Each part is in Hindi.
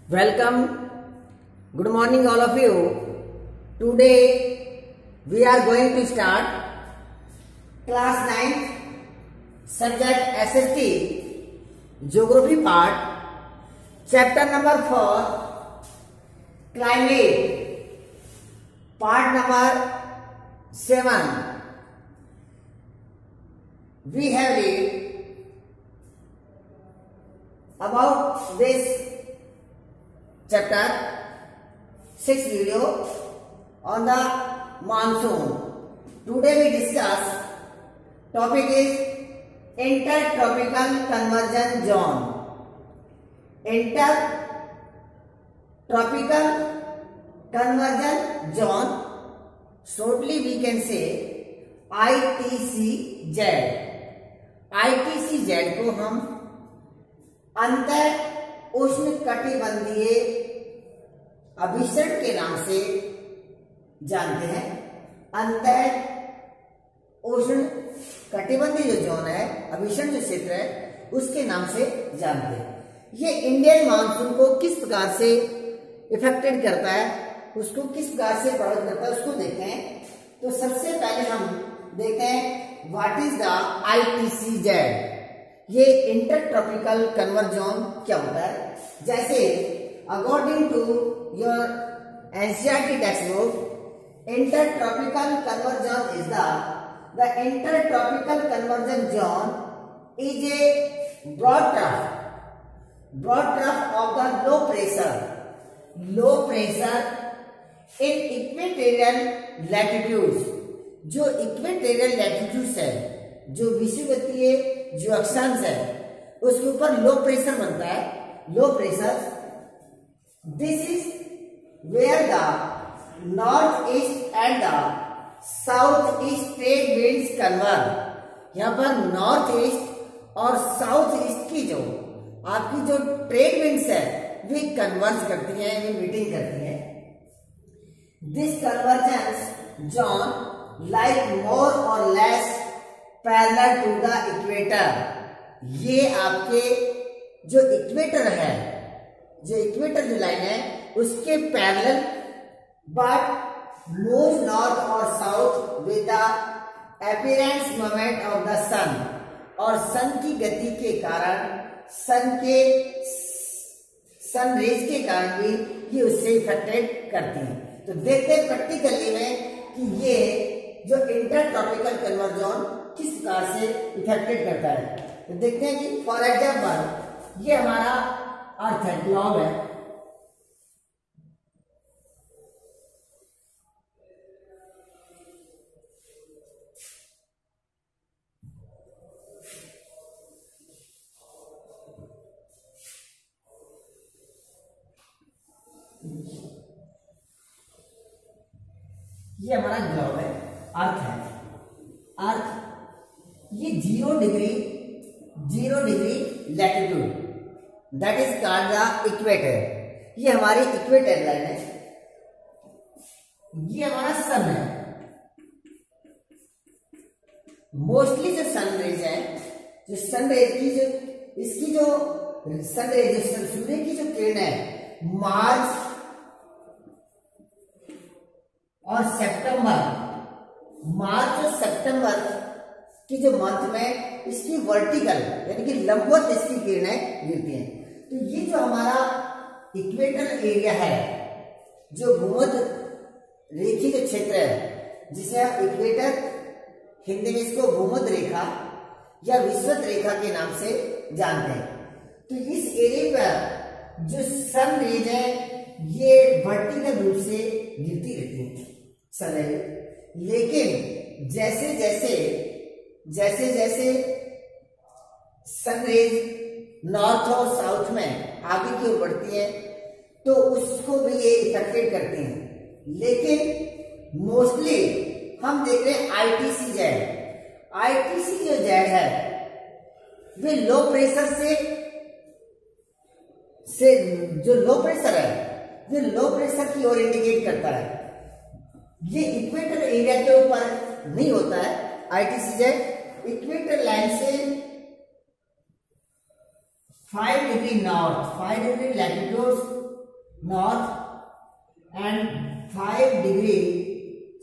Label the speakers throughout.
Speaker 1: Welcome. Good morning all of you. Today we are going to start class 9th subject SST Geography part chapter number 4 climate part number 7. We have read about this chapter 6 video on the monsoon. Today we discuss topic is intertropical convergence zone. Intertropical convergence zone, shortly we can say ITCZ. ITCZ को हम अंतर उष्ण कटिबंधीय अभिसरण के नाम से जानते हैं। अंतर उष्ण कटिबंधीय जो जोन है, अभिसरण जो क्षेत्र है, उसके नाम से जानते हैं। ये इंडियन मानसून को किस प्रकार से इफेक्टेड करता है, उसको किस प्रकार से प्रभावित करता है, उसको देखते हैं। तो सबसे पहले हम देखते हैं व्हाट इज द ITCZ। ये इंटरट्रॉपिकल कन्वर्जेंस जोन क्या होता है। जैसे according to your NCERT text book, intertropical convergence is the intertropical convergence zone is a broad trough of the low pressure in equatorial latitudes. जो इक्वेटोरियल लैटिट्यूड्स है, जो विषुवतीय जो अक्षांश है, उसके ऊपर लो प्रेशर बनता है। Low pressure, this is where the north east and the south east trade winds converge. यहाँ पर नॉर्थ ईस्ट और साउथ ईस्ट की जो आपकी जो ट्रेड विंड्स है, वे कन्वर्ज करती हैं, वे मीटिंग करती हैं। This convergence zone like more or less parallel to the equator. ये आपके जो इक्वेटर है, जो इक्वेटर जो लाइन है, उसके पैरेलल बट मूव नॉर्थ और south with the apparent movement of the sun. और सन की गति के कारण, सन रेज के कारण भी ये उससे इफेक्टेड करती हैं। तो देखते हैं प्रैक्टिकली में कि ये जो इंटरट्रॉपिकल कन्वर्जेंस जोन किस प्रकार से इफेक्टेड करता है। तो देखते हैं कि फॉर एग्जाम्पल ये हमारा अर्थ है, ग्लोब है। ये हमारा ग्लोब है, अर्थ है। अर्थ ये 0 degree latitude, that is called the equator. ये हमारी इक्वेटर लाइन है। ये हमारा सन है। मोस्टली जो सनरेज है, जो सनरेज की जो इसकी जो सनरेज सूर्य की जो किरण है, मार्च और सितंबर की जो मंथ में इसकी वर्टिकल यानी कि लंबवत इसकी किरणें गिरती हैं। तो ये जो हमारा इक्वेटर एरिया है, जो भूमध्य रेखी जो क्षेत्र है, जिसे हम इक्वेटर, हिंदी में इसको भूमध्य रेखा या विषुवत रेखा के नाम से जानते हैं। तो इस एरिया पर जो सन रेज है, ये वर्टिकल रूप से गिरती रहती है सन रेज। लेकिन जैसे जैसे सनरेज नॉर्थ और साउथ में आगे की ओर बढ़ती है, तो उसको भी ये इफेक्टेड करती हैं। लेकिन मोस्टली हम देख रहे हैं ITCZ है, वे लो प्रेशर से जो लो प्रेशर है, वे लो प्रेशर की ओर इंडिकेट करता है। ये इक्वेटर एरिया के ऊपर नहीं होता है। ITCZ इक्वेटर लाइन से 5 degree north, 5 degree latitude north and 5 degree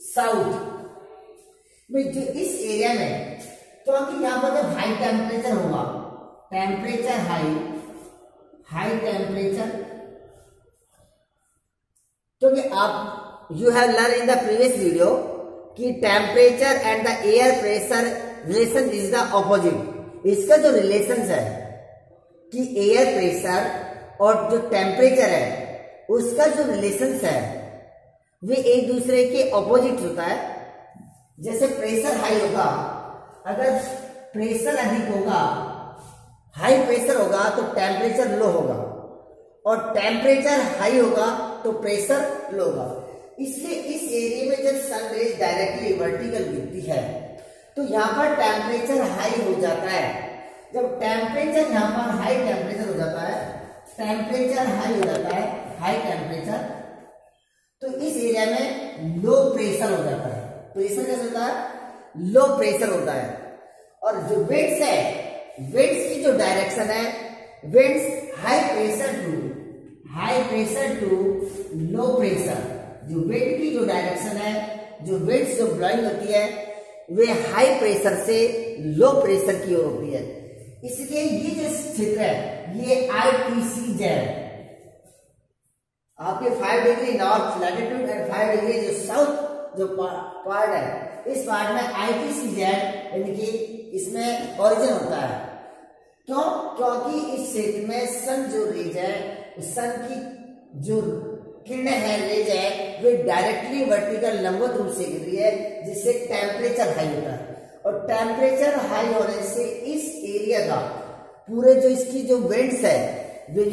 Speaker 1: south में। जो इस एरिया में, क्योंकि यहाँ पर जब हाई टेम्परेचर होगा, टेम्परेचर हाई टेम्परेचर, क्योंकि आप you have learn in the previous video कि temperature and the air pressure relation is the opposite. इसका जो रिलेशन है कि एयर प्रेशर और जो टेम्परेचर है उसका जो रिलेशन है वे एक दूसरे के ऑपोजिट होता है। जैसे प्रेशर हाई होगा, अगर प्रेशर अधिक होगा, हाई प्रेशर होगा तो टेम्परेचर लो होगा, और टेम्परेचर हाई होगा तो प्रेशर लो होगा। इसलिए इस एरिया में जब सन रेज डायरेक्टली वर्टिकल गिरती है तो यहाँ पर टेम्परेचर हाई हो जाता है। जब टेम्परेचर यहाँ पर हाई टेम्परेचर हो जाता है, टेम्परेचर हाई हो जाता है, हाई टेम्परेचर, तो इस एरिया में लो प्रेशर हो जाता है। प्रेशर कैसे होता है? लो प्रेशर होता है। और जो विंड्स है, विंड्स की जो डायरेक्शन है, winds high pressure to low pressure. जो विंड की जो डायरेक्शन है, जो विंड्स जो ब्लोइंग होती है वे हाई प्रेशर से लो प्रेशर की ओर होती है। इसलिए ये जो क्षेत्र है ये ITCZ, आपके 5 degree north latitude and 5 degree जो साउथ जो पार्ट है, इस पार्ट में ITCZ यानी कि इसमें ओरिजिन होता है। क्यों? क्योंकि इस क्षेत्र में सन जो रेज है, सन की जो किरणें है, रेज है, वे डायरेक्टली वर्टिकल लंबवत रूप से गिर रही है, जिससे टेम्परेचर हाई होता है। और टेम्परेचर हाई होने से इस एरिया का पूरे जो इसकी जो विंड्स है वे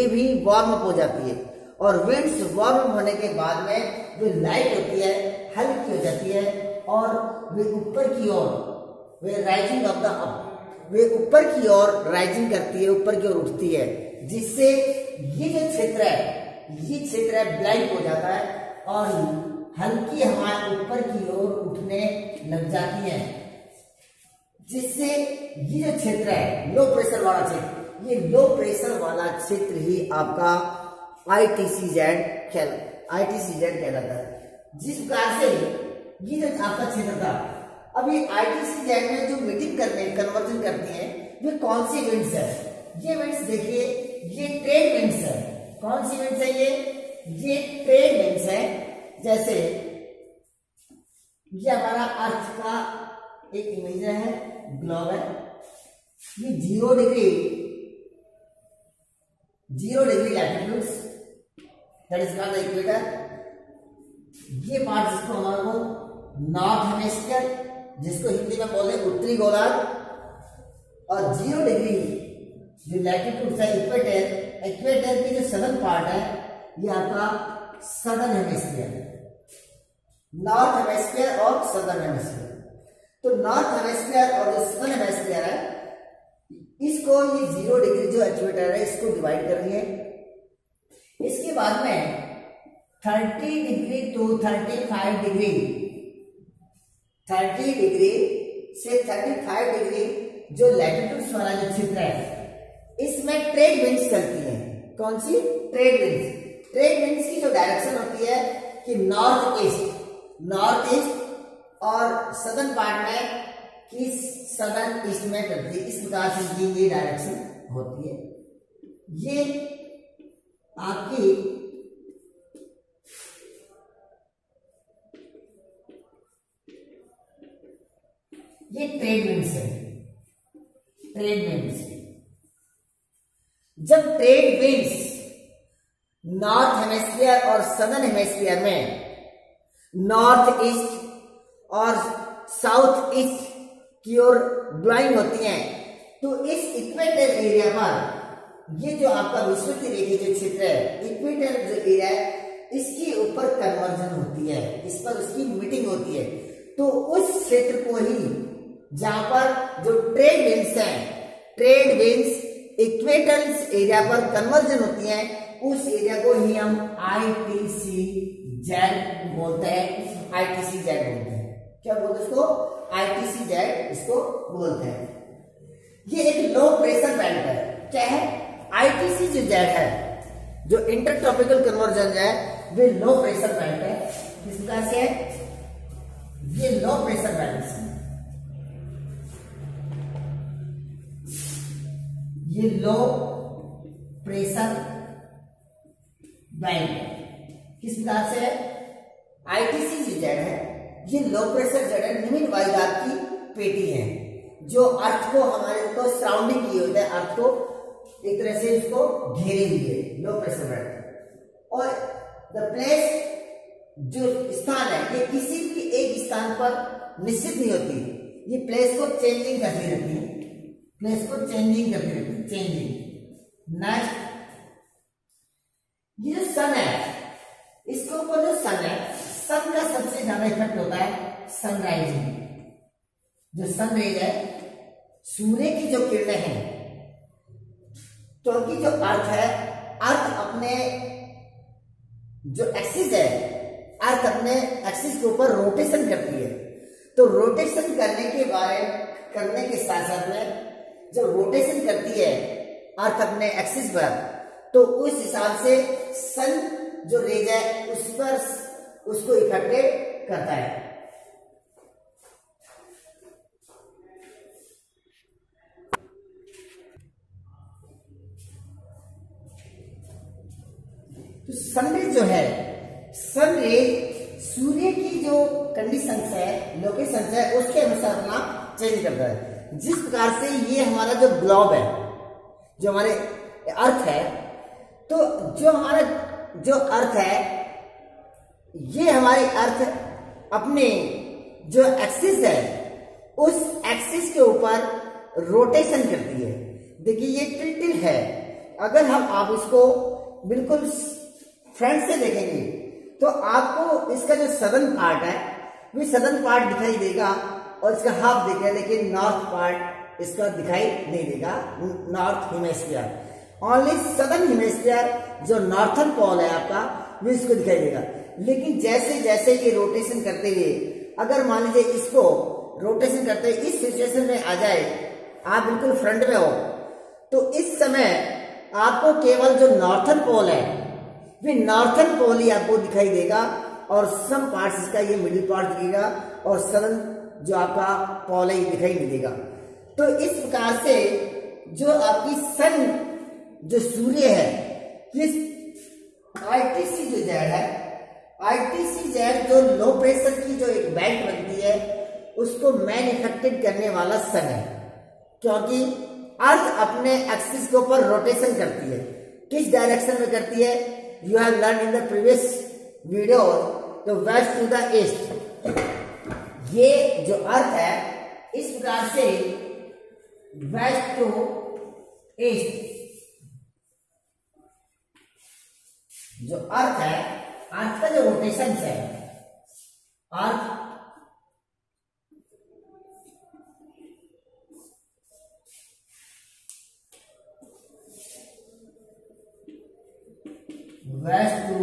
Speaker 1: भी वार्म अप हो जाती है, और विंड्स वार्म होने के बाद में वे लाइट होती है, हल्की हो जाती है, और वे ऊपर की ओर, वे राइजिंग ऑफ द अप, वे ऊपर की ओर राइजिंग करती है, ऊपर की ओर उठती है, जिससे ये जो क्षेत्र है, ये क्षेत्र ब्लैंक हो जाता है और हल्की हवाएं ऊपर की ओर उठने लग जाती हैं, जिससे ये जो क्षेत्र है लो प्रेशर वाला क्षेत्र, ये लो प्रेशर वाला क्षेत्र ही आपका ITCZ कहलाता है। जिस प्रकार से ये जो आपका क्षेत्र था, अब ये ITCZ में जो मीटिंग करते हैं, कन्वर्जन करते हैं, वे कौन सी विंड्स है? ये विंड्स देखिए, ये ट्रेड विंड्स है। कौन सी विंड्स है ये ट्रेड विंड्स है। जैसे ये हमारा अर्थ का एक इमेज है, ग्लोब है, ये 0 degree latitudes, that is called the equator. ये पार्ट जिसको हमारे को नॉर्थ हेमिस्फीयर, जिसको हिंदी में बोलते हैं उत्तरी गोलार्ध, और 0 डिग्री जो लैटिट्यूड है इक्वेटर की जो सदर्न पार्ट है, ये आपका सदर्न हेमिस्फीयर, नॉर्थ हेमिस्फीयर और सदर्न हेमिस्फीयर। तो नॉर्थ हेमिस्फीयर और जो सदर्न हेमिस्फीयर है, इसको ये 0 डिग्री जो इक्वेटर है इसको डिवाइड कर रही है। इसके बाद में 30 डिग्री टू 35 डिग्री, 30 डिग्री से 35 डिग्री जो लैटिट्यूड वाला जो क्षेत्र है, इसमें ट्रेड विंड्स चलती हैं। कौन सी? Trade winds. ट्रेड विंड्स की जो डायरेक्शन होती है कि नॉर्थ ईस्ट और सदर्न पार्ट में कि सदर्न ईस्ट में चलती है। इस प्रकार से इनकी ये डायरेक्शन होती है। ये आपकी ये ट्रेड विंड्स है। ट्रेड विंड्स, जब ट्रेड विंड्स नॉर्थ हेमिस्फीयर और सदर्न हेमिस्फीयर में नॉर्थ ईस्ट और साउथ ईस्ट की ओर ब्लोइंग होती हैं, तो इस इक्वेटर एरिया पर ये जो आपका विषुवत रेखा जो क्षेत्र है, इक्वेटर जो एरिया है, इसके ऊपर कन्वर्जन होती है, इस पर उसकी मीटिंग होती है। तो उस क्षेत्र को ही जहां पर जो ट्रेड विंड्स हैं, ट्रेड विंड्स इक्वेटर्स एरिया पर कन्वर्जन होती हैं, उस एरिया को ही हम ITCZ बोलते हैं। ITCZ बोलते हैं। क्या बोलते हैं इसको? ITCZ इसको बोलते हैं। ये एक लो प्रेशर बेल्ट है। क्या है? ITCZ है, जो इंटरट्रॉपिकल कन्वर्जन है वे लो प्रेशर बेल्ट है। किस प्रकार से है? ये लो प्रेशर बेल्ट है, ये लो प्रेशर बेल्ट है। किस प्रकार से है? आईटीसी जो जेड है ये लो प्रेशर जेड है, निम्न वायुदाब की पेटी है जो अर्थ को हमारे को सराउंडिंग किए होते हैं, अर्थ को एक तरह से इसको घेरे हुए लो प्रेशर बेल्ट। और द प्लेस जो स्थान है ये किसी भी एक स्थान पर निश्चित नहीं होती, ये प्लेस को चेंजिंग करती रहती है, प्लेस को चेंजिंग करती रहती है, चेंजिंग। नेक्स्ट ये जो सन है, इसके ऊपर जो सन है, सन का सबसे ज्यादा इफेक्ट होता है सनराइज में। जो सनराइज है, सूर्य की जो किरणें हैं, क्योंकि जो अर्थ है, अर्थ अपने जो एक्सिस है, अर्थ अपने एक्सिस के ऊपर रोटेशन करती है। तो रोटेशन करने के साथ साथ में जब रोटेशन करती है अर्थ अपने एक्सिस पर, तो उस हिसाब से सन जो रेज है उस पर उसको इफेक्टेड करता है। तो सनरेज जो है, सनरेज सूर्य की जो कंडीशन है, लोकेशन है, उसके अनुसार अपना चेंज करता है। जिस प्रकार से ये हमारा जो ग्लोब है, जो हमारे अर्थ है, तो जो हमारा जो अर्थ है, ये हमारी अर्थ अपने जो एक्सिस है उस एक्सिस के ऊपर रोटेशन करती है। देखिए ये टिल्टिल है, अगर हम आप इसको बिल्कुल फ्रंट से देखेंगे तो आपको इसका जो सदर्न पार्ट है वो सदर्न पार्ट दिखाई देगा और इसका हाफ देगा, लेकिन नॉर्थ पार्ट इसका दिखाई नहीं देगा, north hemisphere. Only southern hemisphere जो नॉर्थन पोल है आपका वो इसको दिखाई देगा। लेकिन जैसे जैसे ये रोटेशन करते हुए, अगर मान लीजिए इसको रोटेशन करते हुए इस सिचुएशन में आ जाए, आप बिल्कुल फ्रंट में हो, तो इस समय आपको केवल जो नॉर्थन पोल है वे नॉर्थन पोल ही आपको दिखाई देगा और सम पार्ट्स इसका ये मिडिल पार्ट दिखेगा और सदर्न जो आपका पोल है ये दिखाई नहीं देगा। तो इस प्रकार से जो आपकी सन जो सूर्य है, इस आईटीसी जो जेड है, आईटीसी जेड जो लो प्रेशर की जो एक बेल्ट बनती है उसको मैन्युफैक्चर करने वाला सन है, क्योंकि अर्थ अपने एक्सिस के ऊपर रोटेशन करती है। किस डायरेक्शन में करती है? You have learn in the previous video, the west to the east. ये जो अर्थ है इस प्रकार से वेस्ट टू ईस्ट जो अर्थ है, अर्थ का जो रोटेशन है, अर्थ वेस्ट टू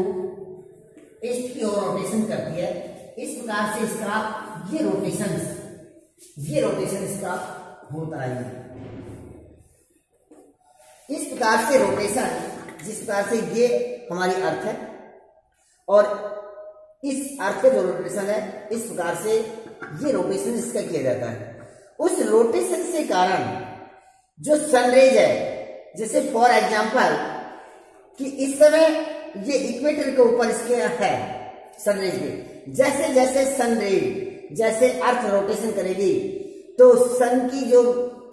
Speaker 1: ईस्ट की ओर रोटेशन करती है। इस प्रकार से इसका ये रोटेशन इसका होता है। इस प्रकार से रोटेशन, जिस प्रकार से ये हमारी अर्थ है और इस अर्थ का जो रोटेशन है, इस प्रकार से ये रोटेशन इसका किया जाता है। उस रोटेशन से कारण जो सनरेज है, जैसे फॉर एग्जांपल कि इस समय ये इक्वेटर के ऊपर इसके है सनरेज में, जैसे जैसे सनरेज जैसे अर्थ रोटेशन करेगी तो सन की जो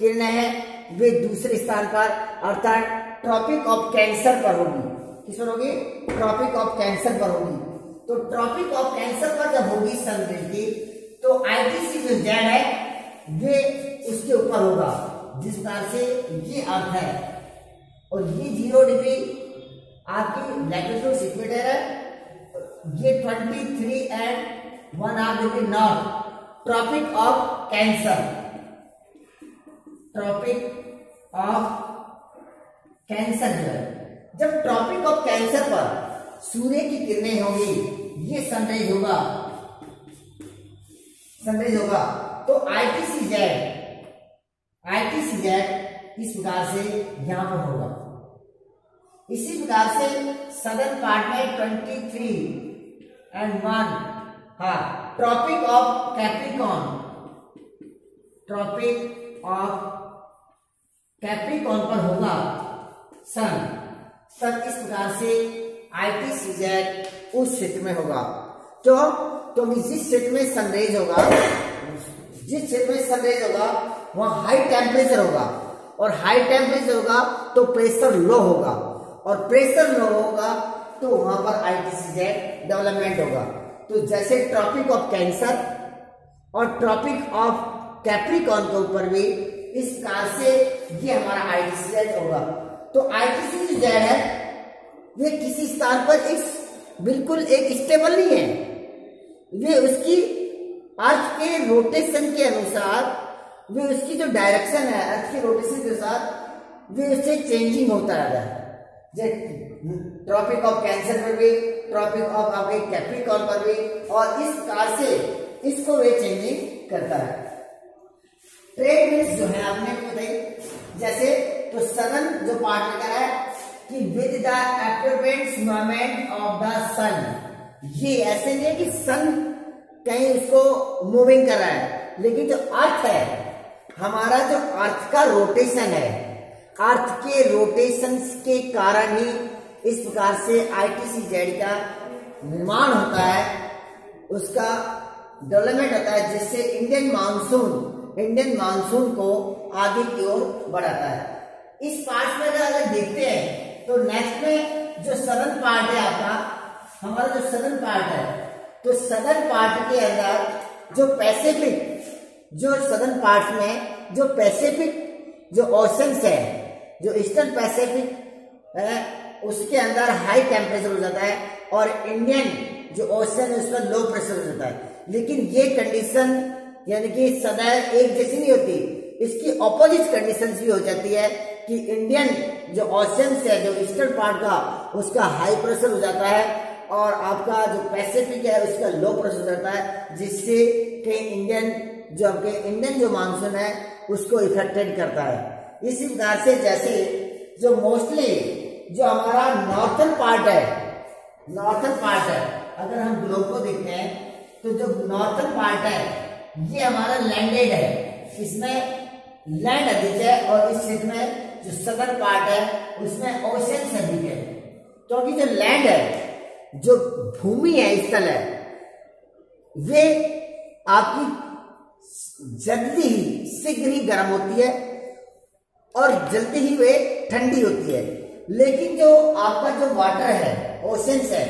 Speaker 1: किरणें हैं वे दूसरे स्थान पर अर्थात ट्रॉपिक ऑफ कैंसर पर होगी। किस पर होगी? ट्रॉपिक ऑफ कैंसर पर होगी। तो ट्रॉपिक ऑफ कैंसर पर जब होगी सनरेज की, तो आईटीसी जो जेड है वे उसके ऊपर होगा, जिस प्रकार से ये अर्थ है और ये 0 डिग्री आपकी लैटिट्यूड इक्वेटर है, ये 23 and 1/2 degree north tropic of cancer, tropic of cancer जो है। जब ट्रॉपिक ऑफ कैंसर पर सूर्य की किरणें होगी, ये सनराइज होगा, तो आईटीसी जेड इस प्रकार से यहां पर होगा, इसी प्रकार से सदर्न पार्ट में 23 और 1, हाँ, ट्रॉपिक ऑफ कैप्रिकॉर्न पर होगा सन, तब इस प्रकार से ITCZ उस क्षेत्र में होगा। क्यों? क्योंकि जिस क्षेत्र में सनरेज होगा, वहां हाई टेम्परेचर होगा, और हाई टेम्परेचर होगा तो प्रेशर लो होगा, और प्रेशर लो होगा तो वहां पर ITCZ डेवलपमेंट होगा। तो जैसे ट्रॉपिक ऑफ कैंसर और ट्रॉपिक ऑफ कैप्रिकॉर्न के ऊपर भी इस प्रकार से ये हमारा ITCZ होगा। तो ITCZ है, ये किसी स्थान पर बिल्कुल एक स्टेबल नहीं है, वे उसकी अर्थ के रोटेशन के अनुसार, वे उसकी जो डायरेक्शन है अर्थ के रोटेशन के अनुसार वे उससे चेंजिंग होता रहता है। ट्रॉपिक ऑफ कैंसर पर भी, ट्रॉपिक ऑफ आपके कैप्रिकॉर्न पर भी, और इस प्रकार से इसको वे चेंजिंग करता है। ट्रेड विंड्स जो है आपने बताई, जैसे तो सदर्न जो पार्ट में कहा है कि with the appropriate movement of the sun, ये ऐसे नहीं है कि सन कहीं उसको मूविंग कर रहा है, लेकिन जो अर्थ है, हमारा जो अर्थ का रोटेशन है, अर्थ के रोटेशन के कारण ही इस प्रकार से ITCZ का निर्माण होता है, उसका डेवलपमेंट होता है, जिससे इंडियन मानसून को आगे की ओर बढ़ाता है। इस पार्ट में अगर देखते हैं तो नेक्स्ट में जो सदर्न पार्ट है आपका, हमारा जो सदर्न पार्ट है, तो सदर्न पार्ट के अंदर जो पैसिफिक, जो सदर्न पार्ट में जो पैसिफिक जो ओशंस है, जो ईस्टर्न पैसिफिक है, उसके अंदर हाई टेम्परेचर हो जाता है, और इंडियन जो ओशन है उसमें लो प्रेशर हो जाता है। लेकिन ये कंडीशन यानी कि सदैव एक जैसी नहीं होती, इसकी ऑपोजिट कंडीशन भी हो जाती है कि इंडियन जो ओशन है, जो ईस्टर्न पार्ट का, उसका हाई प्रेशर हो जाता है, और आपका जो पैसिफिक है उसका लो प्रेशर हो जाता है, जिससे कि इंडियन जो मानसून है उसको इफेक्टेड करता है। इसी प्रकार से जैसे जो मोस्टली जो हमारा नॉर्थन पार्ट है, अगर हम ग्लोब को देखते हैं तो जो नॉर्थन पार्ट है ये हमारा लैंडेड है, इसमें लैंड अधिक है, और इस क्षेत्र में जो सदर्न पार्ट है उसमें ओशन अधिक है। क्योंकि जो लैंड है, जो भूमि है, स्थल है, वे आपकी शीघ्र ही गर्म होती है और जल्दी ही वे ठंडी होती है। लेकिन जो आपका जो वाटर है, ओशंस है,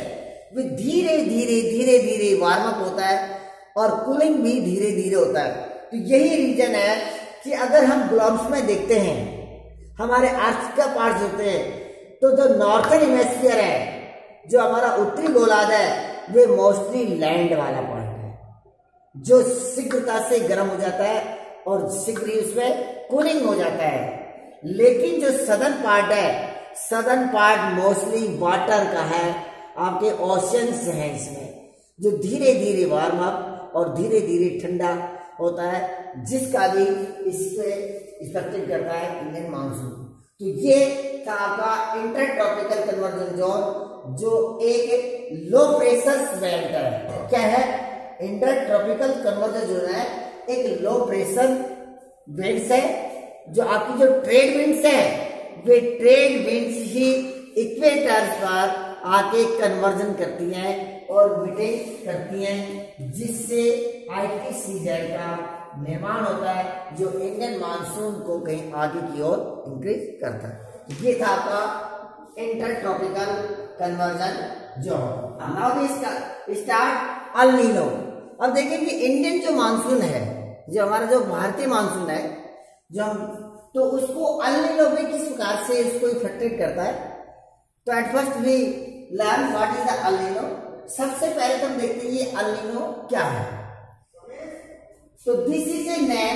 Speaker 1: वे धीरे धीरे वार्म अप होता है, और कूलिंग भी धीरे धीरे होता है। तो यही रीजन है कि अगर हम ग्लोब्स में देखते हैं, हमारे अर्थ का पार्ट होते हैं, तो जो नॉर्थन हेमिस्फीयर है, जो हमारा उत्तरी गोलार्ध है, वे मोस्टली लैंड वाला पार्ट है, जो शीघ्रता से गर्म हो जाता है और शीघ्र ही उसमें कूलिंग हो जाता है। लेकिन जो सदर्न पार्ट है, सदर्न पार्ट मोस्टली वाटर का है, आपके ओशंस हैं इसमें, जो धीरे धीरे वार्म अप और धीरे धीरे ठंडा होता है, जिसका भी इस पे इफेक्टेड करता है इंडियन मानसून। तो ये था आपका इंटरट्रॉपिकल कन्वर्जन जोन, जो एक लो प्रेशर बेल्ट है। क्या है? इंटरट्रॉपिकल कन्वर्जन जोन है, एक लो प्रेशर बेल्ट है। जो आपकी जो ट्रेड विंड्स है, वे ट्रेड विंड्स ही इक्वेटर पर आके कन्वर्जन करती हैं और मीटिंग करती हैं, जिससे ITCZ का निर्माण होता है, जो इंडियन मानसून को कहीं आगे की ओर इंक्रीज करता है। ये था आपका intertropical convergence zone. Now we start El Nino. अब देखिए कि इंडियन जो मानसून है, जो हमारा जो भारतीय मानसून है, तो उसको अल नीनो भी किस प्रकार से इसको इफेक्टेड करता है। तो at first we learn what is the El Nino. सबसे पहले तो हम देखते हैं ये अल नीनो क्या है। तो this is a name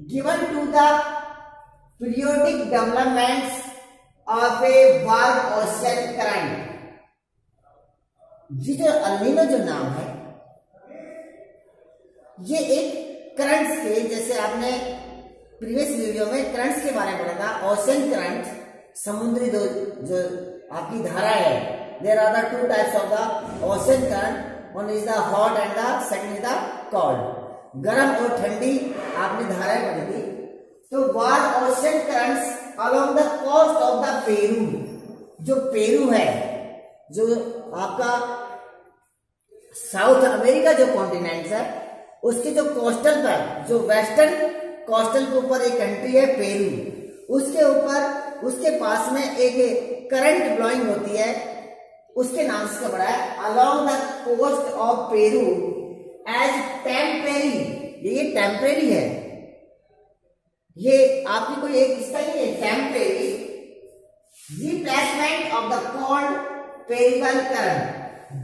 Speaker 1: given to the periodic developments of a warm ocean current. ये जो अल नीनो जो नाम है, ये एक करंट्स के, जैसे आपने प्रीवियस वीडियो में करंट्स के बारे में पढ़ा था, ओशन करंट समुद्री जो आपकी धारा है, there are the two types of the ocean current, one is the hot and the second is the cold. गर्म और ठंडी आपने धाराएं पढ़ी थी। तो warm ocean currents along the coast of the Peru, जो पेरू है, जो आपका साउथ अमेरिका जो कॉन्टिनेंट है, उसके जो कोस्टल पर, जो वेस्टर्न कोस्टल के ऊपर एक कंट्री है पेरू, उसके ऊपर उसके पास में एक करंट ब्लोइंग होती है, उसके नाम से पड़ा है along the coast of Peru as temporary. ये टेम्परेरी है, ये आपकी कोई एक इसका ही है, temporary replacement of the cold Peruvian current.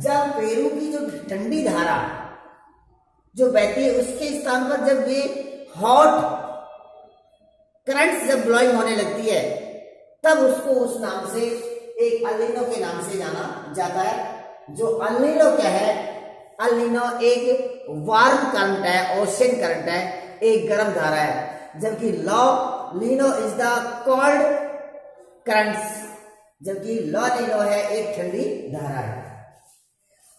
Speaker 1: जब पेरू की जो ठंडी धारा जो बहती है, उसके स्थान पर जब ये हॉट करंट जब ब्लोइंग होने लगती है, तब उसको उस नाम से, एक अल नीनो के नाम से जाना जाता है। जो अल नीनो क्या है, अल नीनो एक वार्म करंट है, ओशन करंट है, एक गर्म धारा है, जबकि law Nino is the cold currents, जबकि लॉ नीनो है एक ठंडी धारा है।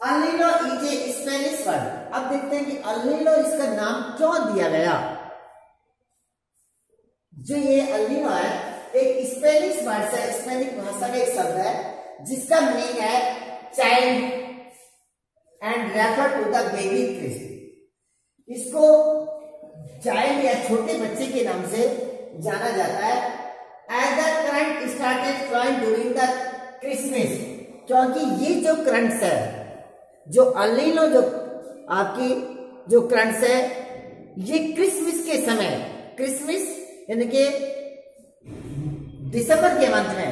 Speaker 1: El Nino is a Spanish word. अब देखते हैं कि अल नीनो इसका नाम क्यों दिया गया। जो ये अल नीनो है एक स्पेनिश वर्ड है, स्पेनिश भाषा का एक शब्द है, जिसका मीनिंग है child and refer to the baby Christ. इसको चाइल्ड या छोटे बच्चे के नाम से जाना जाता है। As the current started flowing during the Christmas, क्योंकि ये जो करंट्स है, जो अल नीनो जो आपकी जो करंट्स है, ये क्रिसमस के समय, क्रिसमस यानी कि दिसंबर के मंथ में,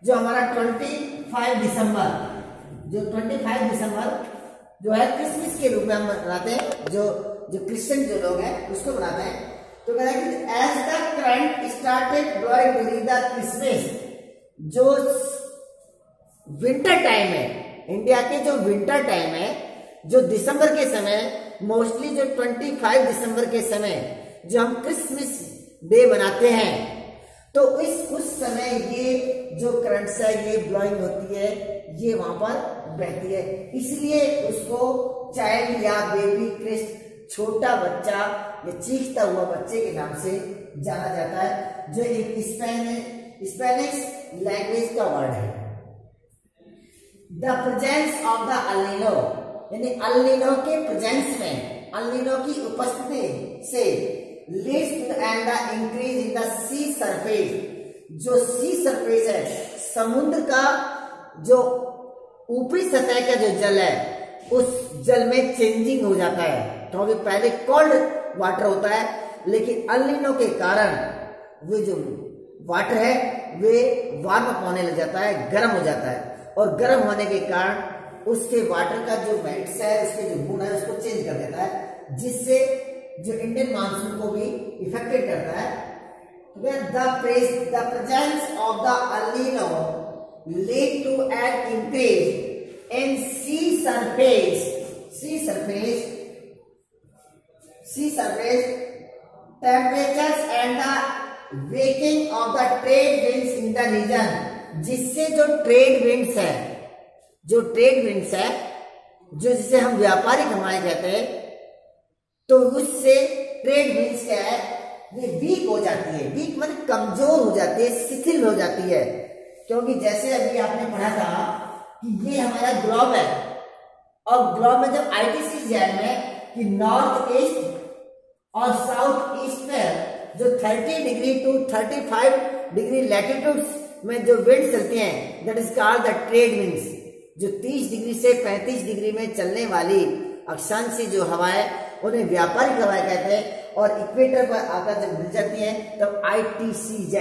Speaker 1: जो हमारा 25 दिसंबर, जो 25 दिसंबर जो है क्रिसमस के रूप में हम मनाते हैं, जो क्रिश्चियन जो लोग हैं उसको मनाते हैं। तो कहता है कि as the current started blowing during the Christmas, जो विंटर टाइम है, इंडिया के जो विंटर टाइम है, जो दिसंबर के समय, मोस्टली जो 25 दिसंबर के समय जो हम क्रिसमस डे मनाते हैं, तो उस समय ये जो करंट्स है, ये ब्लोइंग होती है, ये वहां पर बहती है, इसलिए उसको चाइल्ड या बेबी क्रिस्ट, छोटा बच्चा या चीखता हुआ बच्चे के नाम से जाना जाता है, जो एक स्पेनिश लैंग्वेज का वर्ड है। The presence of the El Nino, यानी अल नीनो के प्रेजेंस में, अल नीनो की उपस्थिति से leads to and the increase in the sea surface, जो सी सरफेस है, समुद्र का जो ऊपरी सतह का जो जल है, उस जल में चेंजिंग हो जाता है, क्योंकि पहले कोल्ड वाटर होता है, लेकिन अल नीनो के कारण वो जो वाटर है वे वार्म अप होने लग जाता है, गर्म हो जाता है, और गर्म होने के कारण उसके वाटर का जो मैट्स है, उसके जो गुण है, उसको चेंज कर देता है, जिससे जो इंडियन मानसून को भी इफेक्टेड करता है। The presence of the El Nino lead to an increase in sea surface temperatures and the waking of the trade winds in the region, जिससे जो ट्रेड विंड्स है, जो जिसे हम व्यापारिक हवाएं कहते हैं, तो उससे ट्रेड विंड्स क्या है, ये वीक हो जाती है, वीक मतलब कमजोर हो जाती है, शिथिल हो जाती है। क्योंकि जैसे अभी आपने पढ़ा था कि ये हमारा ग्लोब है, और ग्लोब में जब ITCZ में कि नॉर्थ ईस्ट और साउथ ईस्ट में जो 30 डिग्री टू 35 डिग्री लैटिट्यूड्स में जो विंड चलती हैं, that is called the trade winds. जो 30 डिग्री से 35 डिग्री में चलने वाली अक्षांशी जो हवाएं, उन्हें व्यापारिक हवाएं कहते हैं, और इक्वेटर पर आकर जब मिल जाती है तब ITCZ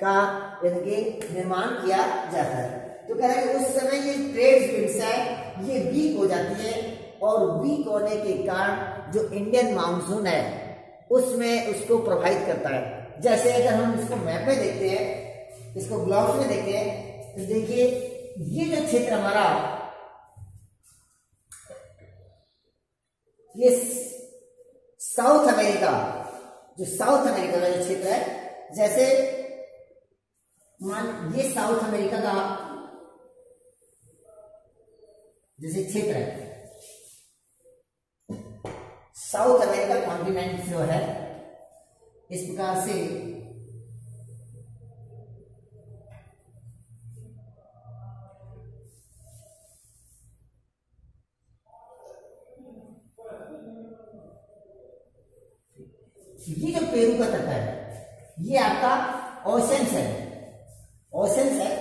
Speaker 1: का निर्माण किया जाता है। तो कह रहा है कि उस समय ये ट्रेड विंड्स है, ये वीक हो जाती है, और वीक होने के कारण जो इंडियन मानसून है उसमें उसको प्रभावित करता है। जैसे अगर हम इसको मैप में देखते हैं, इसको ग्लोब में देखते हैं, तो देखिए ये जो क्षेत्र हमारा, ये साउथ अमेरिका, जो साउथ अमेरिका का जो क्षेत्र है, जैसे मान ये साउथ अमेरिका का जैसे क्षेत्र है, साउथ अमेरिका कॉन्टिनेंट जो है इस प्रकार से ये जो पेरू का तट है ये आपका ओशंस है, ओशंस है।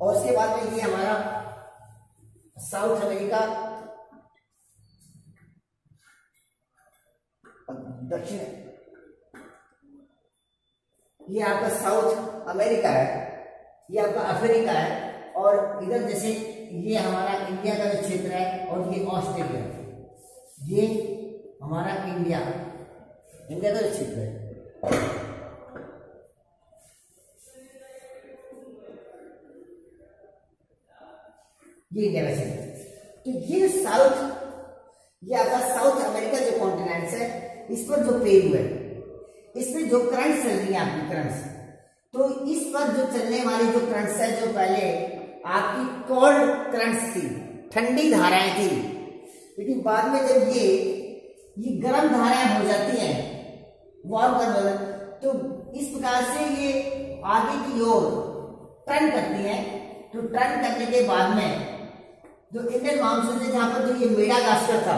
Speaker 1: और उसके बाद में ये हमारा साउथ अमेरिका दक्षिण, ये आपका साउथ अमेरिका है, ये आपका अफ्रीका है। और इधर जैसे ये हमारा इंडिया का जो क्षेत्र है और ये ऑस्ट्रेलिया, ये हमारा इंडिया का जो क्षेत्र है। ये इंडिया का क्षेत्र। तो ये साउथ, ये आपका साउथ अमेरिका जो कॉन्टिनेंट है इस पर जो पेरू है इसमें जो करंट्स चल रही है आपकी करंट्स, तो इस पर जो चलने वाली जो करंट्स है जो पहले आपकी कोल्ड करंट्स थी, ठंडी धाराएं थी, लेकिन बाद में जब ये गर्म धाराएं हो जाती हैं, वार्म कर, तो इस प्रकार से ये आगे की ओर टर्न करती हैं। तो टर्न करने के बाद में जो इंडियन मानसून है, जहां पर जो ये मेडागास्कर था,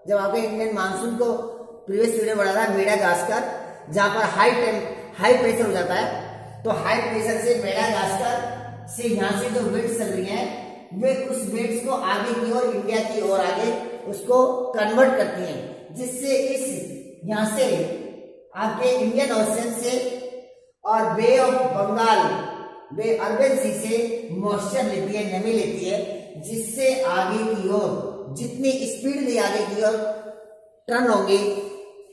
Speaker 1: जब आपके इंडियन मानसून को प्रीवियस वीडियो बढ़ा था मेडागास्कर, जहां पर हाई प्रेशर हो जाता है, तो हाई प्रेशर से मेडागास्कर से यहाँ से जो वेव्स चल रही हैं वे उस वेव्स को आगे की ओर इंडिया की ओर आगे उसको कन्वर्ट करती हैं, जिससे इस यहाँ से आपके इंडियन ओशन से और बे ऑफ बंगाल, बे अरबियन सी से मॉइस्चर लेती है, नमी लेती है, जिससे आगे की ओर जितनी स्पीड आगे की ओर टर्न होंगी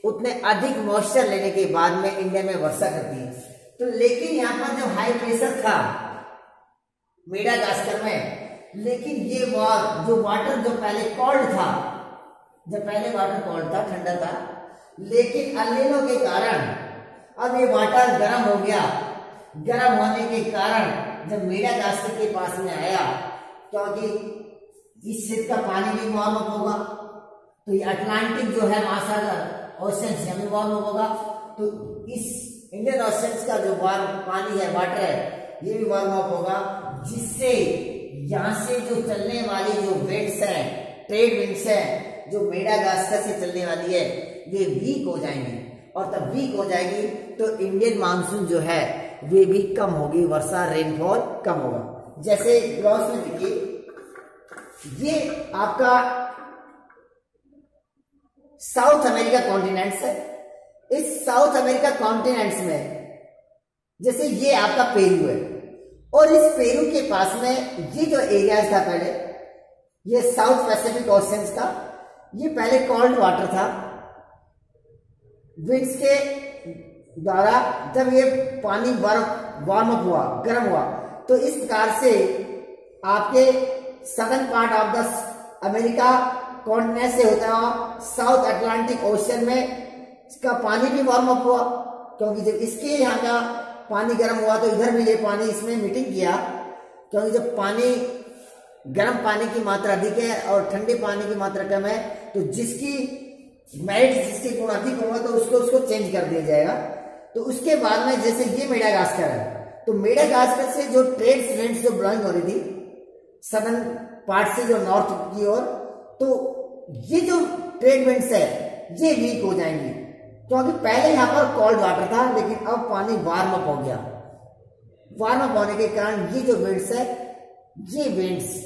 Speaker 1: उतने अधिक मॉइस्चर लेने के बाद में इंडिया में वर्षा करती है। तो लेकिन यहाँ पर जो हाई प्रेशर था मेडागास्कर में, लेकिन ये जो वाटर जो पहले कोल्ड था, जब पहले वाटर कोल्ड था, ठंडा था, लेकिन अल नीनो के कारण अब ये वाटर गर्म हो गया। गर्म होने के कारण जब मेडागास्कर के पास में आया, क्योंकि इस क्षेत्र का पानी भी वार्म अप होगा, तो ये अटलांटिक जो है महासागर ओशंस में वार्म अप होगा, तो इस इंडियन ओशंस का जो वार्म पानी है, वाटर है, ये भी वार्म अप होगा, जिससे यहाँ से जो चलने वाली जो विंड्स है, ट्रेड विंड्स है, जो मेडागास्कर से चलने वाली है, ये वीक हो जाएंगी। और तब वीक हो जाएगी तो इंडियन मानसून जो है वे भी कम होगी, वर्षा रेनफॉल कम होगा। जैसे ग्रॉस में देखिए, ये आपका साउथ अमेरिका कॉन्टिनेंट्स है। इस साउथ अमेरिका कॉन्टिनेंट्स में जैसे ये आपका पेरू है, और इस पेरू के पास में ये जो एरियाज था पहले, ये साउथ पैसिफिक ओशंस का, ये पहले कोल्ड वाटर था। विंड्स के द्वारा जब ये पानी वार्म अप हुआ, गर्म हुआ, तो इस प्रकार से आपके southern part of the America continent से होता हुआ साउथ अटलांटिक ओशन में इसका पानी भी वार्म अप हुआ, क्योंकि जब इसके यहाँ का पानी गर्म हुआ तो इधर भी ये पानी इसमें मीटिंग किया, क्योंकि जब पानी गर्म पानी की मात्रा अधिक है और ठंडे पानी की मात्रा कम है, तो जिसकी मेरिट, जिसके गुण अधिक होगा तो उसको चेंज कर दिया जाएगा। तो उसके बाद में जैसे ये मेडागास्कर है, तो मेडागास्कर से जो ट्रेड विंड्स जो ब्लोइंग हो रही थी सदर्न पार्ट से जो नॉर्थ की ओर, तो ये जो ट्रेड विंड्स है ये वीक हो जाएंगी, क्योंकि पहले यहाँ पर कोल्ड वाटर था, लेकिन अब पानी वार्म अप हो गया। वार्म अप होने के कारण ये जो विंड्स है, ये विंड्स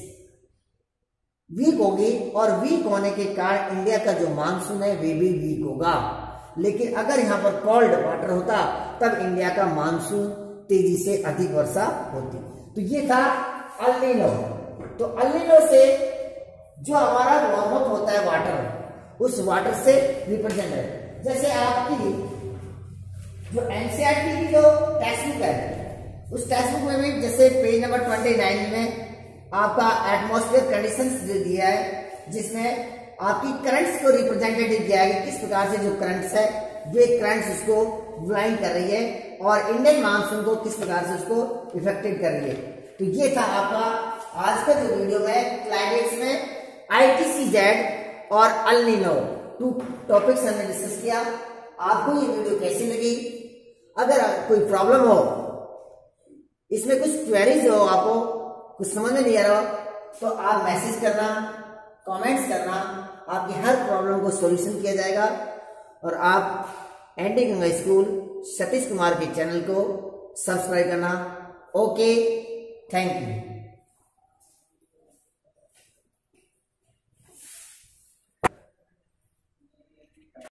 Speaker 1: वीक होगी, और वीक होने के कारण इंडिया का जो मानसून है वे भी वीक होगा। लेकिन अगर यहाँ पर कोल्ड वाटर होता तब इंडिया का मानसून तेजी से अधिक वर्षा होती। तो ये था अल नीनो। तो अल नीनो से जो हमारा वार्म अप होता है वाटर, उस वाटर से रिप्रेजेंट है। जैसे आपकी जो एनसीईआरटी की जो टेक्स्ट बुक है, उस टेक्स्ट बुक में भी जैसे पेज नंबर 29 में आपका एटमॉस्फेयर कंडीशंस दिया है, जिसमें आपकी करंट्स को रिप्रेजेंटेटिव किया है कि किस प्रकार से जो करंट्स है वे करंट्स उसको ब्लाइंड कर रही है और इंडियन मानसून को किस प्रकार से उसको इफेक्टेड कर रही है। तो ये था आपका आज का जो वीडियो में क्लाइमेट्स में ITCZ और अल नीनो 2 टॉपिक्स हमने डिस्कस किया। आपको ये वीडियो कैसी लगी? अगर कोई प्रॉब्लम हो, इसमें कुछ क्वेरीज हो, आपको कुछ समझ में नहीं आ रहा हो, तो आप मैसेज करना, कमेंट्स करना, आपकी हर प्रॉब्लम को सॉल्यूशन किया जाएगा। और आप एनडी गंगा स्कूल सतीश कुमार के चैनल को सब्सक्राइब करना। Okay, thank you.